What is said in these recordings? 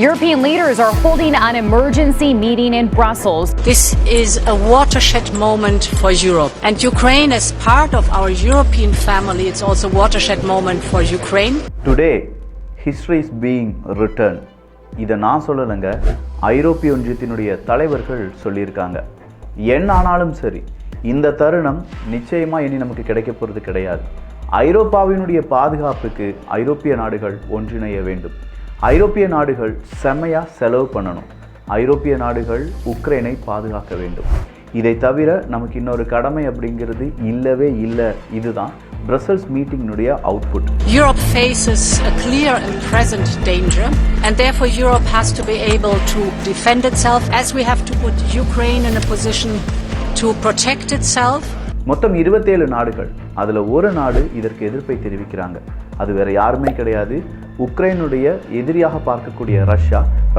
European leaders are holding an emergency meeting in Brussels. This is a watershed moment for Europe. And Ukraine, as part of our European family, it's also a watershed moment for Ukraine. Today, history is being written. இதை நான் சொல்லலைங்க, ஐரோப்பிய ஒன்றியத்தினுடைய தலைவர்கள் சொல்லியிருக்காங்க. என்ன ஆனாலும் சரி, இந்த தருணம் நிச்சயமாக இனி நமக்கு கிடைக்க போகிறது கிடையாது. ஐரோப்பாவினுடைய பாதுகாப்புக்கு ஐரோப்பிய நாடுகள் ஒன்றிணைய வேண்டும். ஐரோப்பிய நாடுகள் செம்மையாக செலவு பண்ணணும். ஐரோப்பிய நாடுகள் உக்ரைனை பாதுகாக்க வேண்டும். இதை தவிர நமக்கு இன்னொரு கடமை அப்படிங்கிறது இல்லவே இல்லை. இதுதான் Brussels மீட்டிங்கினுடைய output. Europe faces a clear and present danger, and therefore Europe has to be able to defend itself, as we have to put Ukraine in a position to protect itself. மொத்தம் 27 நாடுகள், அதில் ஒரு நாடு இதற்கு எதிர்ப்பை தெரிவிக்கிறாங்க. அது வேற யாருமே கிடையாது, உக்ரைனுடைய எதிரியாக பார்க்கக்கூடிய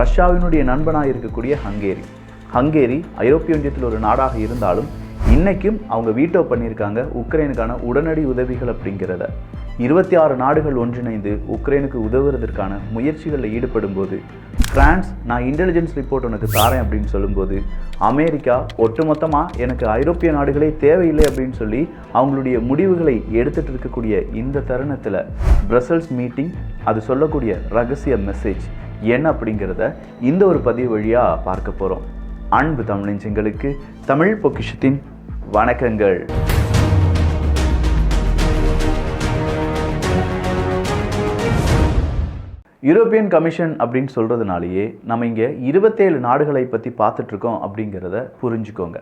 ரஷ்யாவினுடைய நண்பனாக இருக்கக்கூடிய ஹங்கேரி ஐரோப்பிய ஒன்றியத்தில் ஒரு நாடாக இருந்தாலும் இன்னைக்கும் அவங்க வீட்டோ பண்ணியிருக்காங்க உக்ரைனுக்கான உடனடி உதவிகள் அப்படிங்கிறத. 26 நாடுகள் ஒன்றிணைந்து உக்ரைனுக்கு உதவுறதற்கான முயற்சிகளில் ஈடுபடும் போது பிரான்ஸ் நான் இன்டெலிஜென்ஸ் ரிப்போர்ட் உனக்கு தாரேன் அப்படின்னு சொல்லும்போது அமெரிக்கா ஒட்டுமொத்தமாக எனக்கு ஐரோப்பிய நாடுகளே தேவையில்லை அப்படின்னு சொல்லி அவங்களுடைய முடிவுகளை எடுத்துகிட்டு இருக்கக்கூடிய இந்த தருணத்தில் பிரசல்ஸ் மீட்டிங் அது சொல்லக்கூடிய ரகசிய மெசேஜ் என்ன அப்படிங்கிறத இந்த ஒரு பதிவு வழியாக பார்க்க போகிறோம். அன்பு தமிழஞ்சங்களுக்கு தமிழ் பொக்கிஷத்தின் வணக்கங்கள். யூரோப்பியன் கமிஷன் அப்படின்னு சொல்கிறதுனாலேயே நம்ம இங்கே 27 நாடுகளை பற்றி பார்த்துட்ருக்கோம் அப்படிங்கிறத புரிஞ்சுக்கோங்க.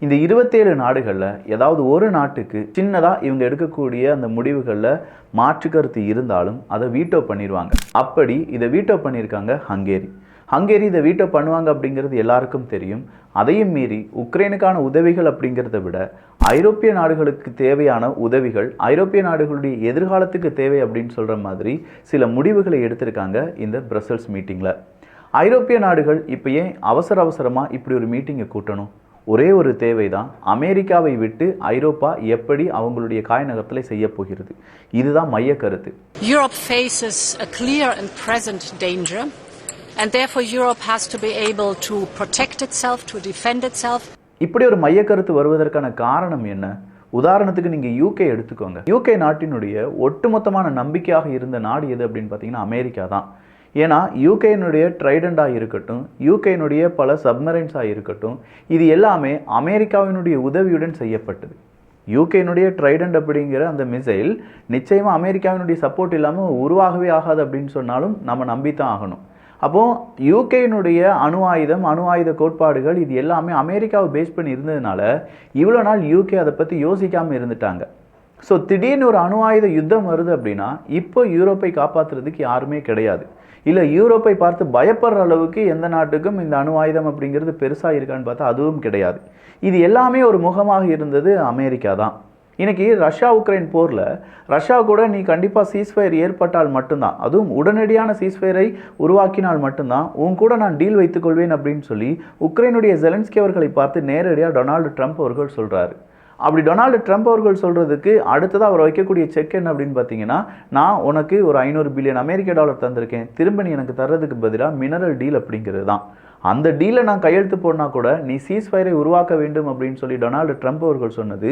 இந்த 27 நாடுகளில் ஏதாவது ஒரு நாட்டுக்கு சின்னதாக இவங்க எடுக்கக்கூடிய அந்த முடிவுகளில் மாற்று கருத்து இருந்தாலும் அதை வீட்டோ பண்ணிடுவாங்க. அப்படி இதை வீட்டோ பண்ணியிருக்காங்க ஹங்கேரி இதை வீட்டோ பண்ணுவாங்க அப்படிங்கிறது எல்லாருக்கும் தெரியும். அதையும் மீறி உக்ரைனுக்கான உதவிகள் அப்படிங்கிறத விட ஐரோப்பிய நாடுகளுக்கு தேவையான உதவிகள் ஐரோப்பிய நாடுகளுடைய எதிர்காலத்துக்கு தேவை அப்படின்னு சொல்கிற மாதிரி சில முடிவுகளை எடுத்திருக்காங்க இந்த பிரசல்ஸ் மீட்டிங்கில். ஐரோப்பிய நாடுகள் இப்போ ஏன் அவசரமாக இப்படி ஒரு மீட்டிங்கை கூட்டணும்? ஒரே ஒரு தேவை தான், அமெரிக்காவை விட்டு ஐரோப்பா எப்படி அவங்களுடைய காய் நகர்த்தலை செய்ய போகிறது. இதுதான் மைய கருத்து. Europe faces a clear and present danger. And therefore Europe has to be able to protect itself, to defend itself. இப்படி ஒரு மைய கருத்து வருவதற்கான காரணம் என்ன? உதாரணத்துக்கு நீங்கள் யூகே எடுத்துக்கோங்க. யூகே நாட்டினுடைய ஒட்டுமொத்தமான நம்பிக்கையாக இருந்த நாடு எது அப்படின்னு பார்த்தீங்கன்னா அமெரிக்கா தான். ஏன்னா யூகேனுடைய ட்ரைடண்டாக இருக்கட்டும், யூகேனுடைய பல சப்மரைன்ஸாக இருக்கட்டும், இது எல்லாமே அமெரிக்காவினுடைய உதவியுடன் செய்யப்பட்டது. யூகேனுடைய ட்ரைடண்ட் அப்படிங்கிற அந்த மிசைல் நிச்சயமாக அமெரிக்காவினுடைய சப்போர்ட் இல்லாமல் உருவாகவே ஆகாது அப்படின்னு சொன்னாலும் நம்ம நம்பித்தான் ஆகணும். அப்போது யூகேனுடைய அணு ஆயுத கோட்பாடுகள் இது எல்லாமே அமெரிக்காவை பேஸ் பண்ணி இருந்ததுனால இவ்வளோ நாள் யூகே அதை பற்றி யோசிக்காமல் இருந்துட்டாங்க. ஸோ திடீர்னு ஒரு அணு ஆயுத யுத்தம் வருது அப்படின்னா இப்போ யூரோப்பை காப்பாற்றுறதுக்கு யாருமே கிடையாது. இல்லை யூரோப்பை பார்த்து பயப்படுற அளவுக்கு எந்த நாட்டுக்கும் இந்த அணு ஆயுதம் அப்படிங்கிறது பெருசாக இருக்கான்னு பார்த்தா அதுவும் கிடையாது. இது எல்லாமே ஒரு முகமாக இருந்தது அமெரிக்கா தான். இன்னைக்கு ரஷ்யா உக்ரைன் போரில் ரஷ்யா கூட நீ கண்டிப்பாக சீஸ்ஃபயர் ஏற்பட்டால் மட்டும்தான், அதுவும் உடனடியான சீஸ்ஃபயரை உருவாக்கினால் மட்டும்தான் உன் கூட நான் டீல் வைத்துக்கொள்வேன் அப்படின்னு சொல்லி உக்ரைனுடைய ஜெலன்ஸ்கி அவர்களை பார்த்து நேரடியாக டொனால்டு ட்ரம்ப் அவர்கள் சொல்கிறாரு. அப்படி டொனால்டு ட்ரம்ப் அவர்கள் சொல்கிறதுக்கு அடுத்ததாக அவர் வைக்கக்கூடிய செக் என்ன அப்படின்னு பார்த்தீங்கன்னா, நான் உனக்கு ஒரு 500 பில்லியன் அமெரிக்க டாலர் தந்திருக்கேன், திரும்ப நீ எனக்கு தர்றதுக்கு பதிலாக மினரல் டீல் அப்படிங்கிறது தான். அந்த டீலை நான் கையெழுத்து போனால் கூட நீ சீஸ்ஃபயரை உருவாக்க வேண்டும் அப்படின்னு சொல்லி டொனால்டு ட்ரம்ப் அவர்கள் சொன்னது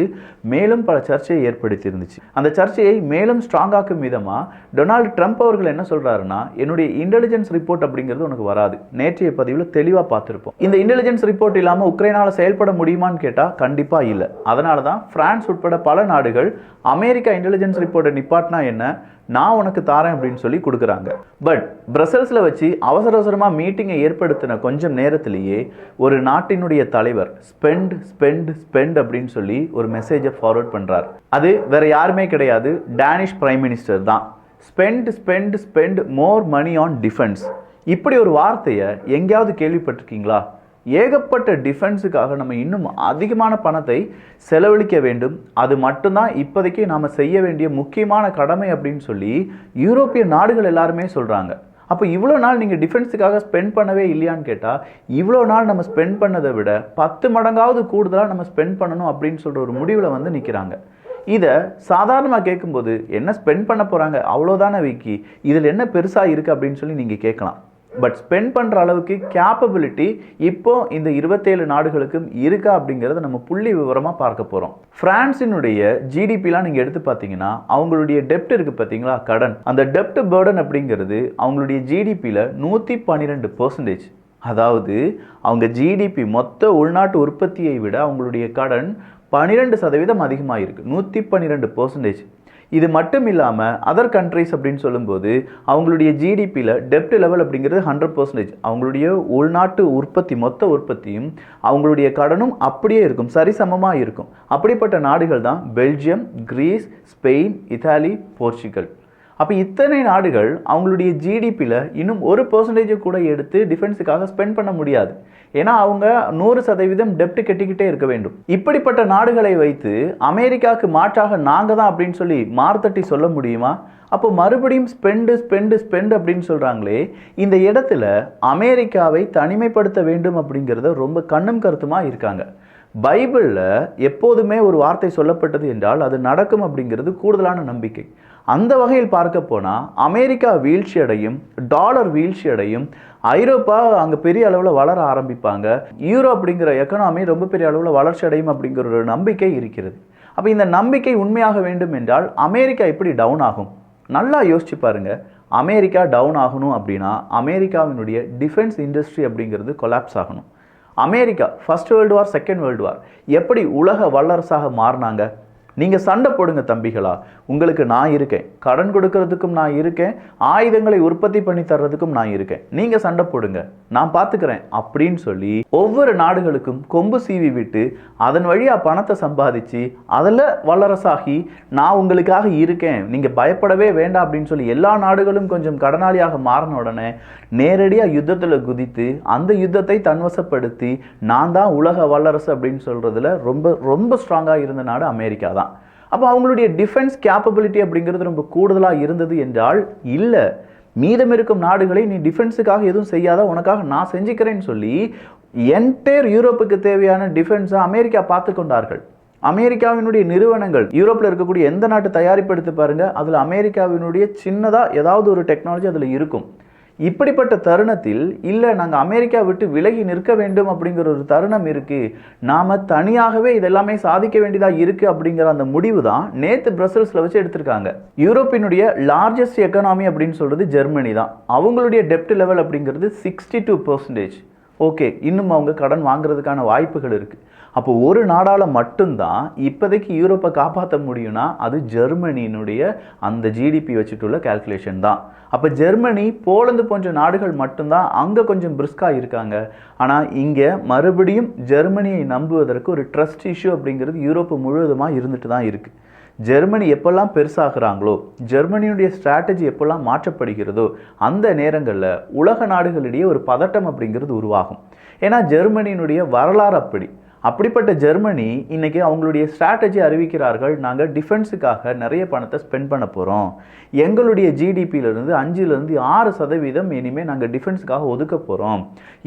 மேலும் பல சர்ச்சையை ஏற்படுத்தி இருந்துச்சு. அந்த சர்ச்சையை மேலும் ஸ்ட்ராங்காக்கும் விதமாக டொனால்டு ட்ரம்ப் அவர்கள் என்ன சொல்கிறாருன்னா, என்னுடைய இன்டெலிஜென்ஸ் ரிப்போர்ட் அப்படிங்கிறது உனக்கு வராது. நேற்றைய பதிவில் தெளிவாக பார்த்துருப்போம். இந்த இன்டெலிஜென்ஸ் ரிப்போர்ட் இல்லாமல் உக்ரைனால் செயல்பட முடியுமான்னு கேட்டால் கண்டிப்பாக இல்லை. அதனால தான் பிரான்ஸ் உட்பட பல நாடுகள் அமெரிக்கா இன்டெலிஜென்ஸ் ரிப்போர்ட்டை நிப்பாட்டினா என்ன, நான் உனக்கு தாரேன் அப்படின்னு சொல்லி கொடுக்குறாங்க. பட் பிரசல்ஸில் வச்சு அவசரமாக மீட்டிங்கை ஏற்படுத்தின கொஞ்சம் நேரத்திலேயே ஒரு நாட்டினுடைய தலைவர் ஸ்பெண்ட் அப்படின்னு சொல்லி ஒரு மெசேஜை ஃபார்வர்ட் பண்ணுறார். அது வேற யாருமே கிடையாது, டேனிஷ் பிரைம் மினிஸ்டர் தான். Spend more money on defence. இப்படி ஒரு வார்த்தையை எங்கேயாவது கேள்விப்பட்டிருக்கீங்களா? ஏகப்பட்ட டிஃபென்ஸுக்காக நம்ம இன்னும் அதிகமான பணத்தை செலவழிக்க வேண்டும். அது மட்டும்தான் இப்போதைக்கு நாம் செய்ய வேண்டிய முக்கியமான கடமை அப்படின்னு சொல்லி யூரோப்பிய நாடுகள் எல்லாருமே சொல்கிறாங்க. அப்போ இவ்வளோ நாள் நீங்கள் டிஃபென்ஸுக்காக ஸ்பெண்ட் பண்ணவே இல்லையான்னு கேட்டால், இவ்வளோ நாள் நம்ம ஸ்பெண்ட் பண்ணதை விட 10 மடங்காவது கூடுதலாக நம்ம ஸ்பெண்ட் பண்ணணும் அப்படின்னு சொல்கிற ஒரு முடிவில் வந்து நிற்கிறாங்க. இதை சாதாரணமாக கேட்கும்போது என்ன ஸ்பெண்ட் பண்ண போகிறாங்க அவ்வளோதானே விக்கி, இதில் என்ன பெருசாக இருக்குது அப்படின்னு சொல்லி நீங்கள் கேட்கலாம். பட் ஸ்பெண்ட் பண்ணுற அளவுக்கு கேப்பபிலிட்டி இப்போ இந்த 27 நாடுகளுக்கும் இருக்கா அப்படிங்கிறத நம்ம புள்ளி விவரமாக பார்க்க போகிறோம். பிரான்சினுடைய ஜிடிபிலாம் நீங்கள் எடுத்து பார்த்தீங்கன்னா அவங்களுடைய டெப்ட் இருக்குது பார்த்தீங்களா, கடன். அந்த டெப்ட் பேர்டன் அப்படிங்கிறது அவங்களுடைய ஜிடிபியில் 112%. அதாவது அவங்க ஜிடிபி மொத்த உள்நாட்டு உற்பத்தியை விட அவங்களுடைய கடன் 12% அதிகமாக இருக்குது, 112%. இது மட்டும் இல்லாமல் அதர் கண்ட்ரிஸ் அப்படின்னு சொல்லும்போது அவங்களுடைய ஜிடிபியில் டெப்ட் லெவல் அப்படிங்கிறது 100%. அவங்களுடைய உள்நாட்டு உற்பத்தி மொத்த உற்பத்தியும் அவங்களுடைய கடனும் அப்படியே இருக்கும், சரிசமமாக இருக்கும். அப்படிப்பட்ட நாடுகள் தான் Belgium, Greece, Spain, Italy, Portugal. அப்போ இத்தனை நாடுகள் அவங்களுடைய ஜிடிபியில் இன்னும் 1% கூட எடுத்து டிஃபென்ஸுக்காக ஸ்பெண்ட் பண்ண முடியாது. ஏன்னா அவங்க 100% டெப்ட் கட்டிக்கிட்டே இருக்க வேண்டும். இப்படிப்பட்ட நாடுகளை வைத்து அமெரிக்காவுக்கு மாற்றாக நாங்கள் தான் அப்படின்னு சொல்லி மார்த்தட்டி சொல்ல முடியுமா? அப்போ மறுபடியும் ஸ்பெண்டு அப்படின்னு சொல்கிறாங்களே, இந்த இடத்துல அமெரிக்காவை தனிமைப்படுத்த வேண்டும் அப்படிங்கிறத ரொம்ப கண்ணும் கருத்துமாக இருக்காங்க. பைபிளில் எப்போதுமே ஒரு வார்த்தை சொல்லப்பட்டது என்றால் அது நடக்கும் அப்படிங்கிறது கூடுதலான நம்பிக்கை. அந்த வகையில் பார்க்க போனால் அமெரிக்கா வீழ்ச்சி அடையும், டாலர் வீழ்ச்சி அடையும், ஐரோப்பா அங்கே பெரிய அளவில் வளர ஆரம்பிப்பாங்க, யூரோ அப்படிங்கிற எக்கனாமி ரொம்ப பெரிய அளவில் வளர்ச்சி அடையும் அப்படிங்கிற ஒரு நம்பிக்கை இருக்கிறது. அப்போ இந்த நம்பிக்கை உண்மையாக வேண்டும் என்றால் அமெரிக்கா எப்படி டவுன் ஆகும்? நல்லா யோசிச்சு பாருங்க. அமெரிக்கா டவுன் ஆகணும் அப்படின்னா அமெரிக்காவினுடைய டிஃபென்ஸ் இண்டஸ்ட்ரி அப்படிங்கிறது கொலாப்ஸ் ஆகணும். America first world war, second world war எப்படி உலக வல்லரசாக மாறினாங்க? நீங்கள் சண்டை போடுங்க தம்பிகளா, உங்களுக்கு நான் இருக்கேன், கடன் கொடுக்கறதுக்கும் நான் இருக்கேன், ஆயுதங்களை உற்பத்தி பண்ணி தர்றதுக்கும் நான் இருக்கேன், நீங்கள் சண்டை போடுங்க, நான் பார்த்துக்கிறேன் அப்படின்னு சொல்லி ஒவ்வொரு நாடுகளுக்கும் கொம்பு சீவி விட்டு அதன் வழியாக பணத்தை சம்பாதிச்சு அதில் வல்லரசாகி நான் உங்களுக்காக இருக்கேன், நீங்கள் பயப்படவே வேண்டாம் அப்படின்னு சொல்லி எல்லா நாடுகளும் கொஞ்சம் கடனாளியாக மாறின உடனே நேரடியாக யுத்தத்தில் குதித்து அந்த யுத்தத்தை தன்வசப்படுத்தி நான் தான் உலக வல்லரசு அப்படின்னு சொல்கிறதுல ரொம்ப ரொம்ப ஸ்ட்ராங்காக இருந்த நாடு அமெரிக்கா தான். அப்போ அவங்களுடைய டிஃபென்ஸ் கேப்பபிலிட்டி அப்படிங்கிறது ரொம்ப கூடுதலாக இருந்தது என்றால் இல்லை, மீதம் இருக்கும் நாடுகளை நீ டிஃபென்ஸுக்காக எதுவும் செய்யாத, உனக்காக நான் செஞ்சுக்கிறேன்னு சொல்லி என்டையர் யூரோப்புக்கு தேவையான டிஃபென்ஸை அமெரிக்கா பார்த்து கொண்டார்கள். அமெரிக்காவினுடைய நிறுவனங்கள் யூரோப்பில் இருக்கக்கூடிய எந்த நாட்டு தயாரிப்பு எடுத்து பாருங்க, அதில் அமெரிக்காவினுடைய சின்னதாக ஏதாவது ஒரு டெக்னாலஜி அதில் இருக்கும். இப்படிப்பட்ட தருணத்தில் இல்லை நாங்கள் அமெரிக்கா விட்டு விலகி நிற்க வேண்டும் அப்படிங்கிற ஒரு தருணம் இருக்குது, நாம் தனியாகவே இதெல்லாமே சாதிக்க வேண்டியதாக இருக்குது அப்படிங்கிற அந்த முடிவு தான் நேற்று பிரசல்ஸில் வச்சு எடுத்திருக்காங்க. யூரோப்பினுடைய லார்ஜஸ்ட் எக்கனாமி அப்படின்னு சொல்கிறது ஜெர்மனி தான். அவங்களுடைய டெப்ட் லெவல் அப்படிங்கிறது 62%. ஓகே, இன்னும் அவங்க கடன் வாங்குறதுக்கான வாய்ப்புகள் இருக்குது. அப்போ ஒரு நாடால் மட்டும்தான் இப்போதைக்கு யூரோப்பை காப்பாற்ற முடியும்னா அது ஜெர்மனியினுடைய அந்த ஜிடிபி வச்சுட்டுள்ள கால்குலேஷன் தான். அப்போ ஜெர்மனி, போலந்து போன்ற நாடுகள் மட்டும்தான் அங்கே கொஞ்சம் பிரிஸ்காக இருக்காங்க. ஆனால் இங்கே மறுபடியும் ஜெர்மனியை நம்புவதற்கு ஒரு ட்ரஸ்ட் இஷ்யூ அப்படிங்கிறது யூரோப்பு முழுவதுமாக இருந்துட்டு தான் இருக்குது. ஜெர்மனி எப்பெல்லாம் பெருசாகிறாங்களோ, ஜெர்மனியுடைய ஸ்ட்ராட்டஜி எப்பெல்லாம் மாற்றப்படுகிறதோ அந்த நேரங்களில் உலக நாடுகளிடையே ஒரு பதட்டம் அப்படிங்கிறது உருவாகும். ஏன்னா ஜெர்மனியினுடைய வரலாறு அப்படிப்பட்ட ஜெர்மனி இன்னைக்கு அவங்களுடைய ஸ்ட்ராட்டஜி அறிவிக்கிறார்கள், நாங்கள் டிஃபென்ஸுக்காக நிறைய பணத்தை ஸ்பெண்ட் பண்ண போகிறோம், எங்களுடைய ஜிடிபியிலிருந்து 5-6% இனிமேல் நாங்கள் டிஃபென்ஸுக்காக ஒதுக்க போகிறோம்,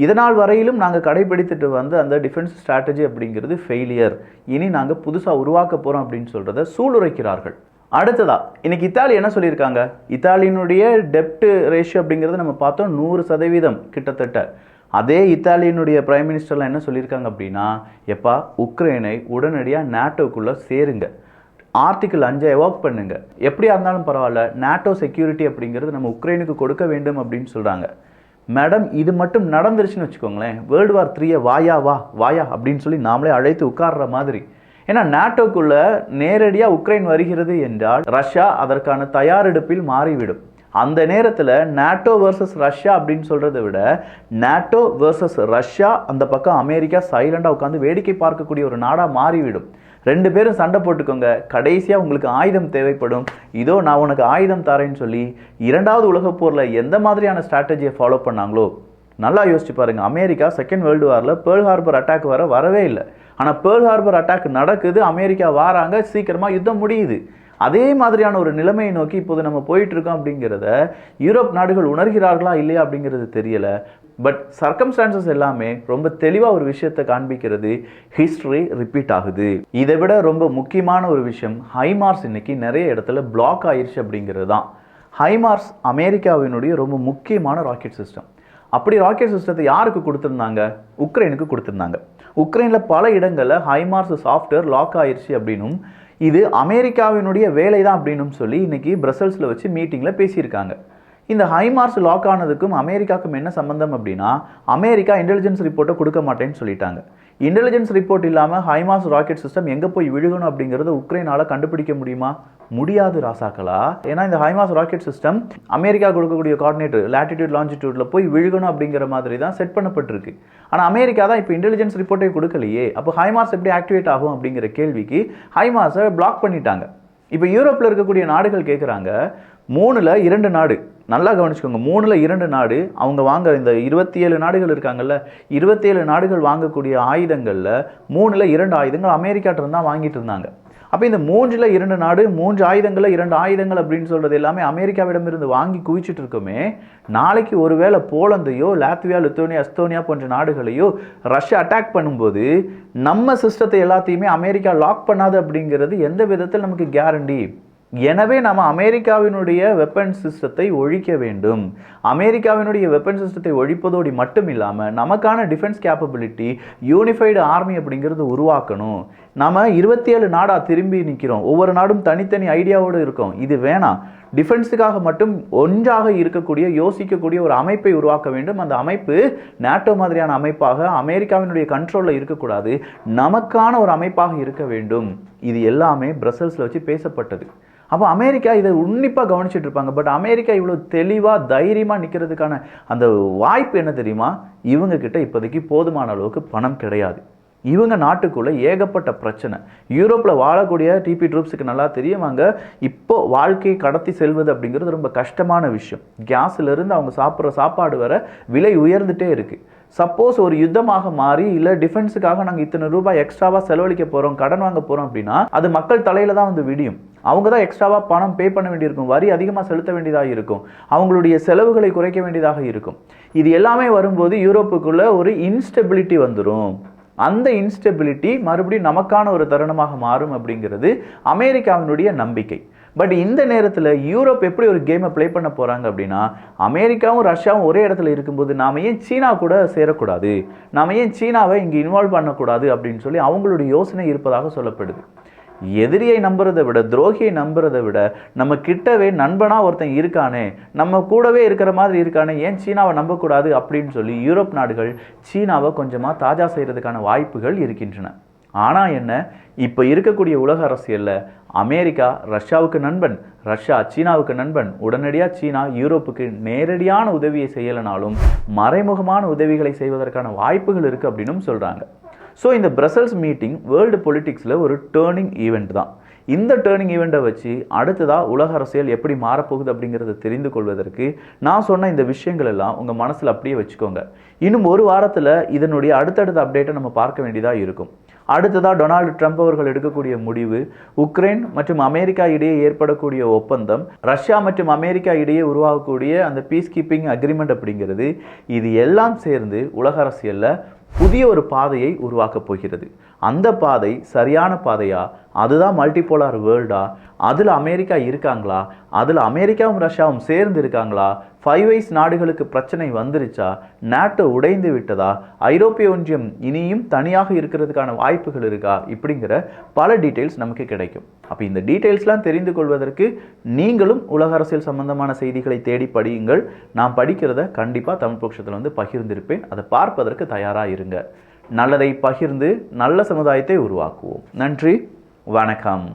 இதனால் வரையிலும் நாங்கள் கடைபிடித்துட்டு வந்து அந்த டிஃபென்ஸ் ஸ்ட்ராட்டஜி அப்படிங்கிறது ஃபெயிலியர், இனி நாங்கள் புதுசாக உருவாக்க போகிறோம் அப்படின்னு சொல்கிறத சூளுரைக்கிறார்கள். அடுத்ததா இன்னைக்கு இத்தாலி என்ன சொல்லியிருக்காங்க? இத்தாலியினுடைய டெப்ட் ரேஷியோ அப்படிங்கிறது நம்ம பார்த்தோம் 100% கிட்டத்தட்ட. அதே இத்தாலியினுடைய பிரைம் மினிஸ்டர்லாம் என்ன சொல்லியிருக்காங்க அப்படின்னா, எப்பா உக்ரைனை உடனடியாக நேட்டோக்குள்ளே சேருங்க, ஆர்டிக்கிள் 5 எவாக் பண்ணுங்க, எப்படியா இருந்தாலும் பரவாயில்ல, நேட்டோ செக்யூரிட்டி அப்படிங்கிறது நம்ம உக்ரைனுக்கு கொடுக்க வேண்டும் அப்படின்னு சொல்கிறாங்க. மேடம், இது மட்டும் நடந்துருச்சுன்னு வச்சுக்கோங்களேன், வேர்ல்டு வார் 3 வாயா அப்படின்னு சொல்லி நாமளே அழைத்து உட்கார்ற மாதிரி. ஏன்னா நேட்டோக்குள்ள நேரடியாக உக்ரைன் வருகிறது என்றால் ரஷ்யா அதற்கான தயாரெடுப்பில் மாறிவிடும். அந்த நேரத்தில் நேட்டோ வர்சஸ் ரஷ்யா அப்படின்னு சொல்கிறத விட நேட்டோ வர்சஸ் ரஷ்யா, அந்த பக்கம் அமெரிக்கா சைலண்டாக உட்காந்து வேடிக்கை பார்க்கக்கூடிய ஒரு நாடாக மாறிவிடும். 2 பேரும் சண்டை போட்டுக்கோங்க, கடைசியாக உங்களுக்கு ஆயுதம் தேவைப்படும், இதோ நான் உனக்கு ஆயுதம் தரேன்னு சொல்லி 2வது உலகப் போரில் எந்த மாதிரியான ஸ்ட்ராட்டஜியை ஃபாலோ பண்ணாங்களோ நல்லா யோசிச்சு பாருங்கள். அமெரிக்கா செகண்ட் வேர்ல்டு வாரில் பேர்ல் ஹார்பர் அட்டாக் வரவே இல்லை. ஆனால் பேர்ல் ஹார்பர் அட்டாக் நடக்குது, அமெரிக்கா வாராங்க, சீக்கிரமாக யுத்தம் முடியுது. அதே மாதிரியான ஒரு நிலைமையை நோக்கி இப்போது நம்ம போயிட்டுருக்கோம் அப்படிங்கிறத யூரோப் நாடுகள் உணர்கிறார்களா இல்லையா அப்படிங்கிறது தெரியலை. பட் சர்க்கம்ஸ்டான்சஸ் எல்லாமே ரொம்ப தெளிவாக ஒரு விஷயத்தை காண்பிக்கிறது, ஹிஸ்ட்ரி ரிப்பீட் ஆகுது. இதை விட ரொம்ப முக்கியமான ஒரு விஷயம், ஹைமார்ஸ் இன்னைக்கு நிறைய இடத்துல பிளாக் ஆயிடுச்சு அப்படிங்கிறது தான். ஹைமார்ஸ் அமெரிக்காவினுடைய ரொம்ப முக்கியமான ராக்கெட் சிஸ்டம். அப்படி ராக்கெட் சிஸ்டத்தை யாருக்கு கொடுத்துருந்தாங்க? உக்ரைனுக்கு கொடுத்துருந்தாங்க. உக்ரைனில் பல இடங்களில் ஹைமார்ஸ் சாஃப்ட்வேர் லாக் ஆயிடுச்சு அப்படின்னும் இது அமெரிக்காவினுடைய வேலை தான் அப்படின்னும் சொல்லி இன்னைக்கு பிரசல்ஸில் வச்சு மீட்டிங்கில் பேசியிருக்காங்க. இந்த ஹைமார்ஸ் லாக் ஆனதுக்கும் அமெரிக்காவுக்கும் என்ன சம்பந்தம் அப்படின்னா, அமெரிக்கா இன்டெலிஜென்ஸ் ரிப்போர்ட்டை கொடுக்க மாட்டேன்னு சொல்லிட்டாங்க. இன்டெலிஜென்ஸ் ரிப்போர்ட் இல்லாமல் ஹைமார்ஸ் ராக்கெட் சிஸ்டம் எங்கே போய் விழுகணும் அப்படிங்கிறத உக்ரைனால் கண்டுபிடிக்க முடியுமா? முடியாது ராசாக்களா. ஏன்னா இந்த ஹைமார்ஸ் ராக்கெட் சிஸ்டம் அமெரிக்கா கொடுக்கக்கூடிய கோஆர்டினேட்டர் லாட்டிடியூட் லாஞ்சிடியூட்ல போய் விழுகணும் அப்படிங்கிற மாதிரி தான் செட் பண்ணப்பட்டிருக்கு. ஆனால் அமெரிக்கா தான் இப்போ இன்டெலிஜென்ஸ் ரிப்போர்ட்டை கொடுக்கலையே, அப்போ ஹைமார்ஸ் எப்படி ஆக்டிவேட் ஆகும் அப்படிங்கிற கேள்விக்கு ஹைமார்ஸை பிளாக் பண்ணிட்டாங்க. இப்போ யூரோப்பில் இருக்கக்கூடிய நாடுகள் கேட்குறாங்க, 3ல் 2 நாடு, நல்லா கவனிச்சுக்கோங்க, 3ல் 2 நாடு அவங்க வாங்க, இந்த 27 நாடுகள் இருக்காங்கல்ல, 27 நாடுகள் வாங்கக்கூடிய ஆயுதங்களில் 3ல் 2 ஆயுதங்கள் அமெரிக்காட்ட இருந்தால் வாங்கிட்டு இருந்தாங்க. அப்போ இந்த 3ல் 2 நாடு, 3 ஆயுதங்களில் 2 ஆயுதங்கள் அப்படின்னு சொல்கிறது எல்லாமே அமெரிக்காவிடமிருந்து வாங்கி குவிச்சிட்டு இருக்கோமே, நாளைக்கு ஒருவேளை போலந்தையோ லாத்வியா லித்துவேனியா எஸ்தோனியா போன்ற நாடுகளையோ ரஷ்யா அட்டாக் பண்ணும்போது நம்ம சிஸ்டத்தை எல்லாத்தையுமே அமெரிக்கா லாக் பண்ணாது அப்படிங்கிறது எந்த விதத்தில் நமக்கு கேரண்டி? எனவே நம்ம அமெரிக்காவினுடைய வெப்பன் சிஸ்டத்தை ஒழிக்க வேண்டும். அமெரிக்காவினுடைய வெப்பன் சிஸ்டத்தை ஒழிப்பதோடு மட்டும் இல்லாமல் நமக்கான டிஃபென்ஸ் கேப்பபிலிட்டி யூனிஃபைடு ஆர்மி அப்படிங்கிறது உருவாக்கணும். நம்ம 27 நாடாக திரும்பி நிற்கிறோம், ஒவ்வொரு நாடும் தனித்தனி ஐடியாவோடு இருக்கோம். இது வேணாம், டிஃபென்ஸுக்காக மட்டும் ஒன்றாக இருக்கக்கூடிய யோசிக்கக்கூடிய ஒரு அமைப்பை உருவாக்க வேண்டும். அந்த அமைப்பு நேட்டோ மாதிரியான அமைப்பாக அமெரிக்காவினுடைய கண்ட்ரோலில் இருக்கக்கூடாது, நமக்கான ஒரு அமைப்பாக இருக்க வேண்டும். இது எல்லாமே பிரசல்ஸில் வச்சு பேசப்பட்டது. அப்போ அமெரிக்கா இதை உன்னிப்பாக கவனிச்சுட்டு இருப்பாங்க. பட் அமெரிக்கா இவ்வளோ தெளிவாக தைரியமாக நிற்கிறதுக்கான அந்த வாய்ப்பு என்ன தெரியுமா? இவங்க கிட்ட இப்போதைக்கு போதுமான அளவுக்கு பணம் கிடையாது. இவங்க நாட்டுக்குள்ளே ஏகப்பட்ட பிரச்சனை. யூரோப்பில் வாழக்கூடிய டிபி ட்ரூப்ஸுக்கு நல்லா தெரியுவாங்க, இப்போ வாழ்க்கையை கடத்தி செல்வது அப்படிங்கிறது ரொம்ப கஷ்டமான விஷயம். கேஸிலிருந்து அவங்க சாப்பிட்ற சாப்பாடு வர விலை உயர்ந்துட்டே இருக்குது. சப்போஸ் ஒரு யுத்தமாக மாறி இல்லை டிஃபென்ஸுக்காக நாங்கள் இத்தனை ரூபாய் எக்ஸ்ட்ராவாக செலவழிக்க போகிறோம், கடன் வாங்க போகிறோம் அப்படின்னா அது மக்கள் தலையில் தான் வந்து விடியும். அவங்க தான் எக்ஸ்ட்ராவாக பணம் பே பண்ண வேண்டியிருக்கும், வரி அதிகமாக செலுத்த வேண்டியதாக இருக்கும், அவங்களுடைய செலவுகளை குறைக்க வேண்டியதாக இருக்கும். இது எல்லாமே வரும்போது யூரோப்புக்குள்ளே ஒரு இன்ஸ்டெபிலிட்டி வந்துடும். அந்த இன்ஸ்டெபிலிட்டி மறுபடியும் நமக்கான ஒரு தருணமாக மாறும் அப்படிங்கிறது அமெரிக்காவினுடைய நம்பிக்கை. பட் இந்த நேரத்தில் யூரோப் எப்படி ஒரு கேமை ப்ளே பண்ண போகிறாங்க அப்படின்னா, அமெரிக்காவும் ரஷ்யாவும் ஒரே இடத்துல இருக்கும்போது நாம் ஏன் சீனா கூட சேரக்கூடாது, நாம் ஏன் சீனாவை இங்கே இன்வால்வ் பண்ணக்கூடாது அப்படின்னு சொல்லி அவங்களுடைய யோசனை இருப்பதாக சொல்லப்படுது. எதிரியை நம்புறதை விட, துரோகியை நம்புறதை விட, நம்ம கிட்டவே நண்பனாக ஒருத்தன் இருக்கானே, நம்ம கூடவே இருக்கிற மாதிரி இருக்கானே, ஏன் சீனாவை நம்பக்கூடாது அப்படின்னு சொல்லி யூரோப் நாடுகள் சீனாவை கொஞ்சமாக தாஜா செய்கிறதுக்கான வாய்ப்புகள் இருக்கின்றன. ஆனால் என்ன, இப்போ இருக்கக்கூடிய உலக அரசியலில் அமெரிக்கா ரஷ்யாவுக்கு நண்பன், ரஷ்யா சீனாவுக்கு நண்பன். உடனடியாக சீனா யூரோப்புக்கு நேரடியான உதவியை செய்யலைனாலும் மறைமுகமான உதவிகளை செய்வதற்கான வாய்ப்புகள் இருக்குது அப்படின்னு சொல்கிறாங்க. ஸோ இந்த பிரசல்ஸ் மீட்டிங் வேர்ல்டு பொலிட்டிக்ஸில் ஒரு டேர்னிங் ஈவெண்ட் தான். இந்த டேர்னிங் ஈவெண்ட்டை வச்சு அடுத்ததாக உலக அரசியல் எப்படி மாறப்போகுது அப்படிங்கிறத தெரிந்து கொள்வதற்கு நான் சொன்ன இந்த விஷயங்கள் எல்லாம் உங்கள் மனசில் அப்படியே வச்சுக்கோங்க. இன்னும் ஒரு வாரத்தில் இதனுடைய அடுத்தடுத்த அப்டேட்டை நம்ம பார்க்க வேண்டியதாக இருக்கும். அடுத்ததாக டொனால்டு ட்ரம்ப் அவர்கள் எடுக்கக்கூடிய முடிவு, உக்ரைன் மற்றும் அமெரிக்கா இடையே ஏற்படக்கூடிய ஒப்பந்தம், ரஷ்யா மற்றும் அமெரிக்கா இடையே உருவாகக்கூடிய அந்த பீஸ் கீப்பிங் அக்ரிமெண்ட் அப்படிங்கிறது, இது எல்லாம் சேர்ந்து உலக அரசியலில் புதிய ஒரு பாதையை உருவாக்கப் போகிறது. அந்த பாதை சரியான பாதையா? அதுதான் மல்டிபோலார் வேர்ல்டா? அதில் அமெரிக்கா இருக்காங்களா? அதில் அமெரிக்காவும் ரஷ்யாவும் சேர்ந்து இருக்காங்களா? 5 ஐஸ் நாடுகளுக்கு பிரச்சனை வந்துருச்சா? நாட்டோ உடைந்து விட்டதா? ஐரோப்பிய ஒன்றியம் இனியும் தனியாக இருக்கிறதுக்கான வாய்ப்புகள் இருக்கா? இப்படிங்கிற பல டீட்டெயில்ஸ் நமக்கு கிடைக்கும். அப்போ இந்த டீட்டெயில்ஸ்லாம் தெரிந்து கொள்வதற்கு நீங்களும் உலக அரசியல் சம்பந்தமான செய்திகளை தேடி படியுங்கள். நான் படிக்கிறத கண்டிப்பாக தமிழ் பட்சத்தில் வந்து பகிர்ந்திருப்பேன். அதை பார்ப்பதற்கு தயாராக இருங்க. நல்லதை பகிர்ந்து நல்ல சமுதாயத்தை உருவாக்குவோம். நன்றி, வணக்கம்.